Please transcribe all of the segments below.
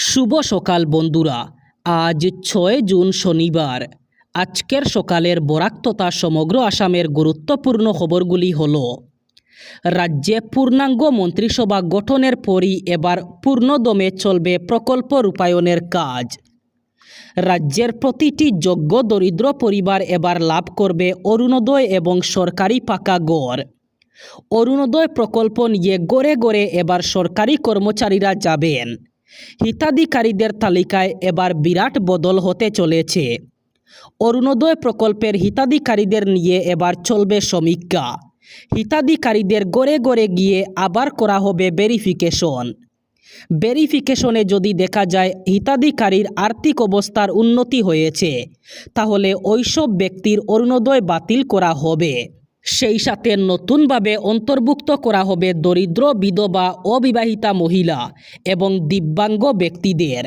শুভ সকাল বন্ধুরা। আজ ৬ জুন শনিবার। আজকের সকালের বরাক তথা সমগ্র আসামের গুরুত্বপূর্ণ খবরগুলি হল: রাজ্যে পূর্ণাঙ্গ মন্ত্রিসভা গঠনের পরই এবার পূর্ণদমে চলবে প্রকল্প রূপায়ণের কাজ। রাজ্যের প্রতিটি যোগ্য দরিদ্র পরিবার এবার লাভ করবে অরুণোদয় এবং সরকারি পাকা ঘর। অরুণোদয় প্রকল্প নিয়ে গড়ে গড়ে এবার সরকারি কর্মচারীরা যাবেন। হিতাধিকারীদের তালিকায় এবার বিরাট বদল হতে চলেছে। অরুণোদয় প্রকল্পের হিতাধিকারীদের নিয়ে এবার চলবে সমীক্ষা। হিতাধিকারীদের গড়ে গড়ে গিয়ে আবার করা হবে ভেরিফিকেশনে যদি দেখা যায় হিতাধিকারীর আর্থিক অবস্থার উন্নতি হয়েছে, তাহলে ওইসব ব্যক্তির অরুণোদয় বাতিল করা হবে। সেই সাথে নতুনভাবে অন্তর্ভুক্ত করা হবে দরিদ্র, বিধবা, অবিবাহিতা মহিলা এবং দিব্যাঙ্গ ব্যক্তিদের।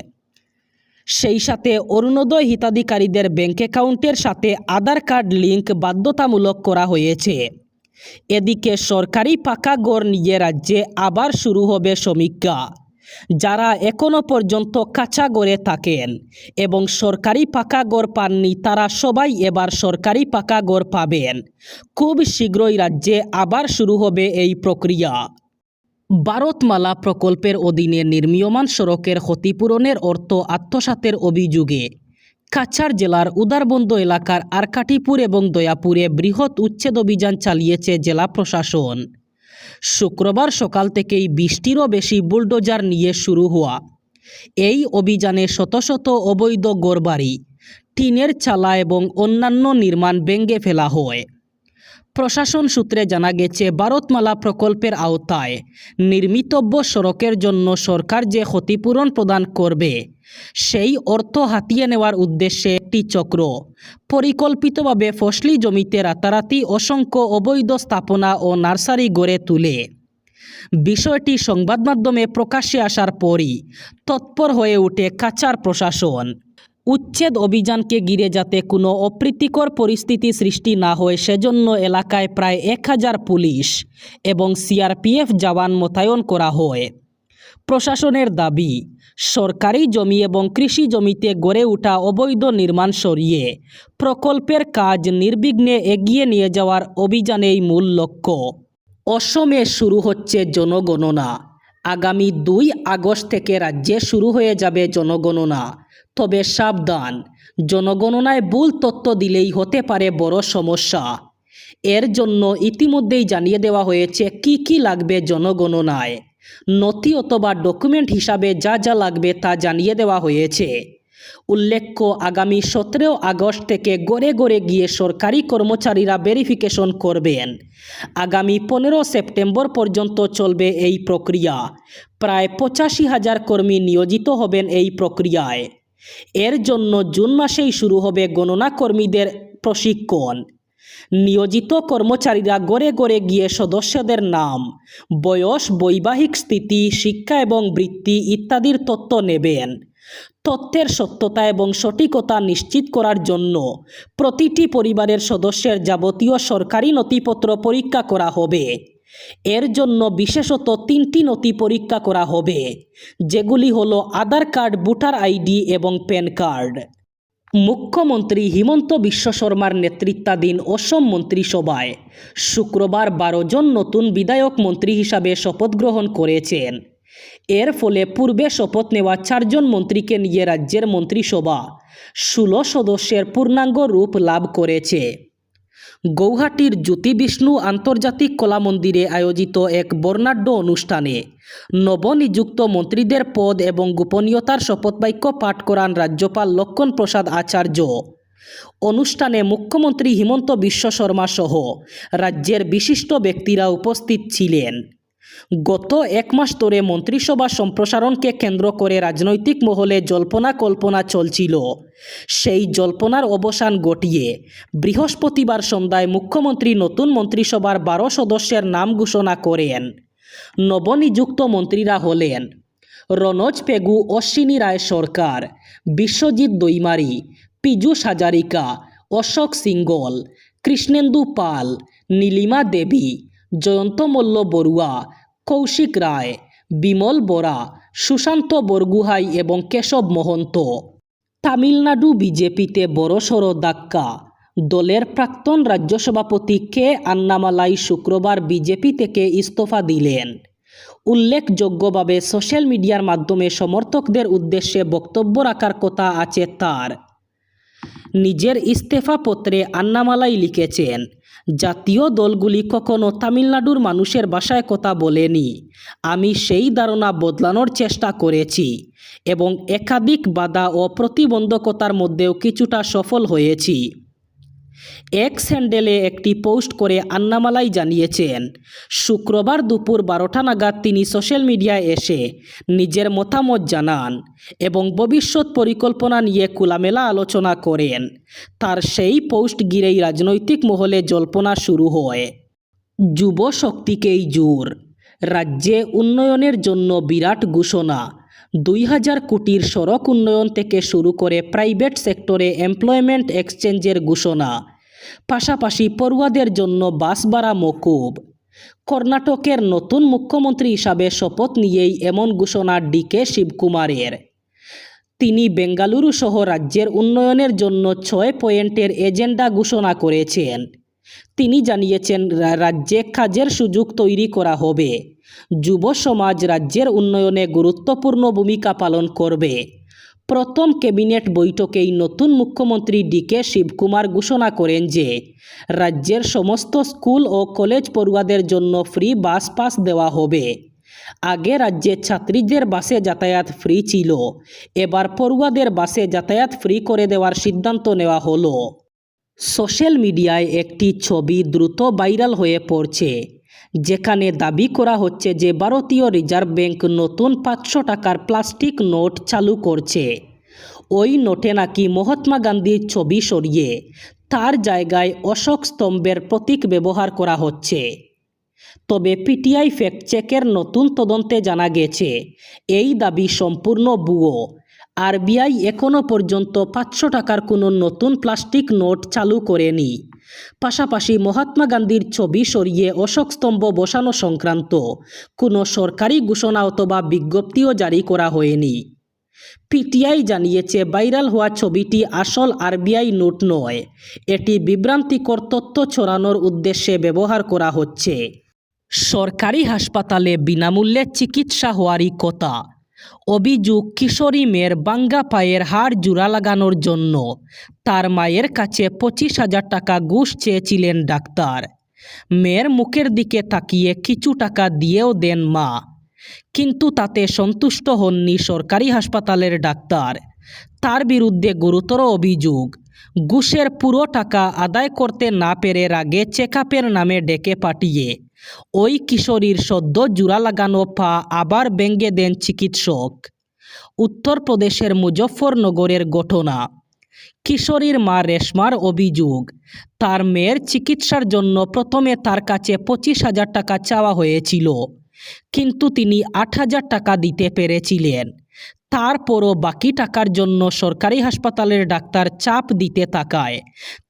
সেই সাথে অরুণোদয় হিতাধিকারীদের ব্যাংক অ্যাকাউন্টের সাথে আধার কার্ড লিঙ্ক বাধ্যতামূলক করা হয়েছে। এদিকে সরকারি পাকা ঘর নিয়ে রাজ্যে আবার শুরু হবে সমীক্ষা। যারা এখনও পর্যন্ত কাঁচা ঘরে থাকেন এবং সরকারি পাকা ঘর পাননি, তারা সবাই এবার সরকারি পাকা ঘর পাবেন। খুব শীঘ্রই রাজ্যে আবার শুরু হবে এই প্রক্রিয়া। ভারতমালা প্রকল্পের অধীনে নির্মীয়মান সড়কের ক্ষতিপূরণের অর্থ আত্মসাতের অভিযোগে কাছাড় জেলার উদারবন্দ এলাকার আরকাটিপুর এবং দয়াপুরে বৃহৎ উচ্ছেদ অভিযান চালিয়েছে জেলা প্রশাসন। শুক্রবার সকাল থেকেই 20টিরও বেশি বুলডোজার নিয়ে শুরু হওয়া এই অভিযানে শত শত অবৈধ ঘরবাড়ি, টিনের চালা এবং অন্যান্য নির্মাণ ভেঙে ফেলা হয়। প্রশাসন সূত্রে জানা গেছে, ভারতমালা প্রকল্পের আওতায় নির্মিতব্য সড়কের জন্য সরকার যে ক্ষতিপূরণ প্রদান করবে, সেই অর্থ হাতিয়ে নেওয়ার উদ্দেশ্যে একটি চক্র পরিকল্পিতভাবে ফসলি জমিতে রাতারাতি অসংখ্য অবৈধ স্থাপনা ও নার্সারি গড়ে তুলে। বিষয়টি সংবাদ মাধ্যমে প্রকাশ্যে আসার পরই তৎপর হয়ে ওঠে কাছাড় প্রশাসন। উচ্ছেদ অভিযানকে ঘিরে যাতে কোনো অপ্রীতিকর পরিস্থিতি সৃষ্টি না হয়, সেজন্য এলাকায় প্রায় 1000 পুলিশ এবং সিআরপিএফ জওয়ান মোতায়েন করা হয়। প্রশাসনের দাবি, সরকারি জমি এবং কৃষি জমিতে গড়ে ওঠা অবৈধ নির্মাণ সরিয়ে প্রকল্পের কাজ নির্বিঘ্নে এগিয়ে নিয়ে যাওয়ার অভিযানেই মূল লক্ষ্য। অসমে শুরু হচ্ছে জনগণনা। আগামী 2 আগস্ট থেকে রাজ্যে শুরু হয়ে যাবে জনগণনা। তবে সাবধান, জনগণনায় ভুল তথ্য দিলেই হতে পারে বড় সমস্যা। এর জন্য ইতিমধ্যেই জানিয়ে দেওয়া হয়েছে কি কি লাগবে জনগণনায়। নথি অথবা ডকুমেন্ট হিসাবে যা যা লাগবে তা জানিয়ে দেওয়া হয়েছে। উল্লেখ্য, আগামী 17 আগস্ট থেকে গড়ে গড়ে গিয়ে সরকারি কর্মচারীরা ভেরিফিকেশন করবেন। আগামী 15 সেপ্টেম্বর পর্যন্ত চলবে এই প্রক্রিয়া। প্রায় 85,000 কর্মী নিয়োজিত হবেন এই প্রক্রিয়ায়। এর জন্য জুন মাসেই শুরু হবে গণনা কর্মীদের প্রশিক্ষণ। নিয়োজিত কর্মচারীরা গড়ে গড়ে গিয়ে সদস্যদের নাম, বয়স, বৈবাহিক স্থিতি, শিক্ষা এবং বৃত্তি ইত্যাদির তথ্য নেবেন। তথ্যের সত্যতা এবং সঠিকতা নিশ্চিত করার জন্য প্রতিটি পরিবারের সদস্যের যাবতীয় সরকারি নথিপত্র পরীক্ষা করা হবে। এর জন্য বিশেষত 3টি নথি পরীক্ষা করা হবে, যেগুলি হলো আধার কার্ড, ভোটার আইডি এবং প্যান কার্ড। মুখ্যমন্ত্রী হিমন্ত বিশ্ব শর্মার নেতৃত্বাধীন অসম মন্ত্রিসভায় শুক্রবার 12 জন নতুন বিধায়ক মন্ত্রী হিসাবে শপথ গ্রহণ করেছেন। এর ফলে পূর্বে শপথ নেওয়া 4 জন মন্ত্রীকে নিয়ে রাজ্যের মন্ত্রিসভা 16 সদস্যের পূর্ণাঙ্গ রূপ লাভ করেছে। গৌহাটির জ্যোতি বিষ্ণু আন্তর্জাতিক কলা মন্দিরে আয়োজিত এক বর্ণাঢ্য অনুষ্ঠানে নবনিযুক্ত মন্ত্রীদের পদ এবং গোপনীয়তার শপথবাক্য পাঠ করান রাজ্যপাল লক্ষণ প্রসাদ আচার্য। অনুষ্ঠানে মুখ্যমন্ত্রী হিমন্ত বিশ্ব শর্মা সহ রাজ্যের বিশিষ্ট ব্যক্তিরা উপস্থিত ছিলেন। গত 1 মাস ধরে মন্ত্রিসভা সম্প্রসারণকে কেন্দ্র করে রাজনৈতিক মহলে জল্পনা কল্পনা চলছিল। সেই জল্পনার অবসান ঘটিয়ে বৃহস্পতিবার সন্ধ্যায় মুখ্যমন্ত্রী নতুন মন্ত্রিসভার 12 সদস্যের নাম ঘোষণা করেন। নবনিযুক্ত মন্ত্রীরা হলেন রনোজ পেগু, অশ্বিনী রায় সরকার, বিশ্বজিৎ দৈমারি, পীযূষ হাজারিকা, অশোক সিংগল, কৃষ্ণেন্দু পাল, নীলিমা দেবী, জয়ন্ত মল্ল বড়ুয়া, কৌশিক রায়, বিমল বরা, সুশান্ত বরগুহাই এবং কেশব মহন্ত। তামিলনাড়ু বিজেপিতে বড়সড় ধাক্কা। দলের প্রাক্তন রাজ্য সভাপতি কে আন্নামালাই শুক্রবার বিজেপি থেকে ইস্তফা দিলেন। উল্লেখযোগ্যভাবে সোশ্যাল মিডিয়ার মাধ্যমে সমর্থকদের উদ্দেশ্যে বক্তব্য রাখার কথা আছে তার। নিজের ইস্তফাপত্রে আন্নামালাই লিখেছেন, জাতীয় দলগুলি কখনো তামিলনাড়ুর মানুষের ভাষায় কথা বলেনি। আমি সেই ধারণা বদলানোর চেষ্টা করেছি এবং একাধিক বাধা ও প্রতিবন্ধকতার মধ্যেও কিছুটা সফল হয়েছি। এক্স হ্যান্ডেলে একটি পোস্ট করে আন্নামালাই জানিয়েছেন, শুক্রবার দুপুর 12টা নাগাদ তিনি সোশ্যাল মিডিয়ায় এসে নিজের মতামত জানান এবং ভবিষ্যৎ পরিকল্পনা নিয়ে খোলামেলা আলোচনা করেন। তার সেই পোস্ট ঘিরেই রাজনৈতিক মহলে জল্পনা শুরু হয়। যুব শক্তিকেই জোর। রাজ্যে উন্নয়নের জন্য বিরাট ঘোষণা। 2000 কোটির সড়ক উন্নয়ন থেকে শুরু করে প্রাইভেট সেক্টরে এমপ্লয়মেন্ট এক্সচেঞ্জের ঘোষণা। পাশাপাশি পড়ুয়াদের জন্য বাস ভাড়া মকুব। কর্ণাটকের নতুন মুখ্যমন্ত্রী হিসাবে শপথ নিয়েই এমন ঘোষণা ডিকে শিবকুমারের। তিনি বেঙ্গালুরু সহ রাজ্যের উন্নয়নের জন্য 6 পয়েন্টের এজেন্ডা ঘোষণা করেছেন। তিনি জানিয়েছেন, রাজ্যে কাজের সুযোগ তৈরি করা হবে। যুব সমাজ রাজ্যের উন্নয়নে গুরুত্বপূর্ণ ভূমিকা পালন করবে। প্রথম ক্যাবিনেট বৈঠকেই নতুন মুখ্যমন্ত্রী ডিকে শিবকুমার ঘোষণা করেন যে রাজ্যের সমস্ত স্কুল ও কলেজ পড়ুয়াদের জন্য ফ্রি বাস পাস দেওয়া হবে। আগে রাজ্যে ছাত্রীদের বাসে যাতায়াত ফ্রি ছিল, এবার পড়ুয়াদের বাসে যাতায়াত ফ্রি করে দেওয়ার সিদ্ধান্ত নেওয়া হলো। সোশ্যাল মিডিয়ায় একটি ছবি দ্রুত ভাইরাল হয়ে পড়ছে, যেখানে দাবি করা হচ্ছে যে ভারতীয় রিজার্ভ ব্যাংক নতুন 500 টাকার প্লাস্টিক নোট চালু করছে। ওই নোটে নাকি মহাত্মা গান্ধীর ছবি সরিয়ে তার জায়গায় অশোক স্তম্ভের প্রতীক ব্যবহার করা হচ্ছে। তবে পিটিআই ফ্যাক্ট চেকের নতুন তদন্তে জানা গেছে এই দাবি সম্পূর্ণ ভুয়ো। আরবিআই এখনও পর্যন্ত 500 টাকার কোনো নতুন প্লাস্টিক নোট চালু করেনি। পাশাপাশি মহাত্মা গান্ধীর ছবি সরিয়ে অশোক স্তম্ভ বসানো সংক্রান্ত কোনো সরকারি ঘোষণা অথবা বিজ্ঞপ্তিও জারি করা হয়নি। পিটিআই জানিয়েছে, ভাইরাল হওয়া ছবিটি আসল আরবিআই নোট নয়, এটি বিভ্রান্তিকর তথ্য ছড়ানোর উদ্দেশ্যে ব্যবহার করা হচ্ছে। সরকারি হাসপাতালে বিনামূল্যে চিকিৎসা হওয়ারই কথা। অভিযোগ, কিশোরী মেয়ের ভাঙ্গা পায়ের হাড় জোড়া লাগানোর জন্য তার মায়ের কাছে 25,000 টাকা ঘুষ চেয়েছিলেন ডাক্তার। মেয়ের মুখের দিকে তাকিয়ে কিছু টাকা দিয়েও দেন মা, কিন্তু তাতে সন্তুষ্ট হননি সরকারি হাসপাতালের ডাক্তার। তার বিরুদ্ধে গুরুতর অভিযোগ, ঘুষের পুরো টাকা আদায় করতে না পেরে রাগে চেকআপের নামে ডেকে পাঠিয়ে ওই কিশোরীর সদ্য জোড়া লাগানো পা আবার ভেঙে দেন চিকিৎসক। উত্তরপ্রদেশের মুজফ্ফরনগরের ঘটনা। কিশোরীর মা রেশমার অভিযোগ, তার মেয়ের চিকিৎসার জন্য প্রথমে তার কাছে 25,000 টাকা চাওয়া হয়েছিল, কিন্তু তিনি 8,000 টাকা দিতে পেরেছিলেন। তারপরও বাকি টাকার জন্য সরকারি হাসপাতালের ডাক্তার চাপ দিতে থাকায়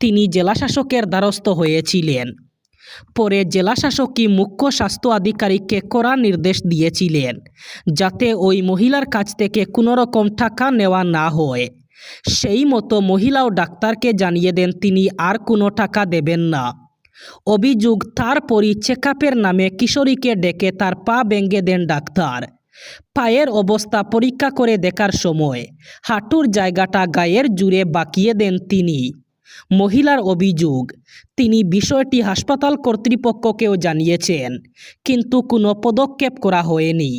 তিনি জেলাশাসকের দ্বারস্থ হয়েছিলেন। পরে জেলাশাসকই মুখ্য স্বাস্থ্য আধিকারিককে কড়া নির্দেশ দিয়েছিলেন যাতে ওই মহিলার কাছ থেকে কোনো রকম টাকা নেওয়া না হয়। সেই মতো মহিলাও ডাক্তারকে জানিয়ে দেন তিনি আর কোনো টাকা দেবেন না। অভিযোগ, তারপরই চেকআপের নামে কিশোরীকে ডেকে তার পা ভেঙে দেন ডাক্তার। পায়ের অবস্থা পরীক্ষা করে দেখার সময় হাঁটুর জায়গাটা গায়ের জুড়ে বাঁকিয়ে দেন তিনি। মহিলার অভিযোগ, তিনি বিষয়টি হাসপাতাল কর্তৃপক্ষকেও জানিয়েছেন, কিন্তু কোনো পদক্ষেপ করা হয়নি।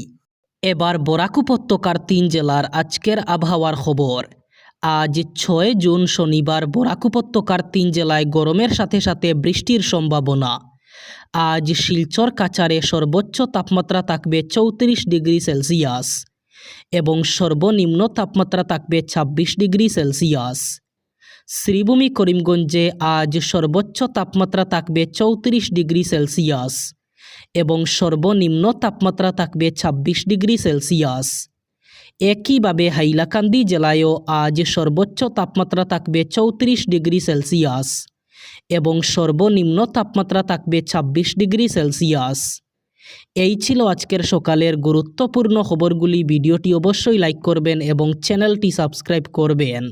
এবার বরাক উপত্যকার 3 জেলার আজকের আবহাওয়ার খবর। আজ 6 জুন শনিবার বরাক উপত্যকার 3 জেলায় গরমের সাথে সাথে বৃষ্টির সম্ভাবনা। আজ শিলচর কাছাড়ে সর্বোচ্চ তাপমাত্রা থাকবে 34 ডিগ্রি সেলসিয়াস এবং সর্বনিম্ন তাপমাত্রা থাকবে 26 ডিগ্রি সেলসিয়াস। শ্রীভূমি করিমগঞ্জে আজ সর্বোচ্চ তাপমাত্রা থাকবে 34 ডিগ্রি সেলসিয়াস এবং সর্বনিম্ন তাপমাত্রা থাকবে 26 ডিগ্রি সেলসিয়াস। একইভাবে হাইলাকান্দি জেলায়ও আজ সর্বোচ্চ তাপমাত্রা থাকবে 34 ডিগ্রি সেলসিয়াস এবং সর্বনিম্ন তাপমাত্রা থাকবে 26 ডিগ্রি সেলসিয়াস। এই ছিল আজকের সকালের গুরুত্বপূর্ণ খবরগুলি। ভিডিওটি অবশ্যই লাইক করবেন এবং চ্যানেলটি সাবস্ক্রাইব করবেন।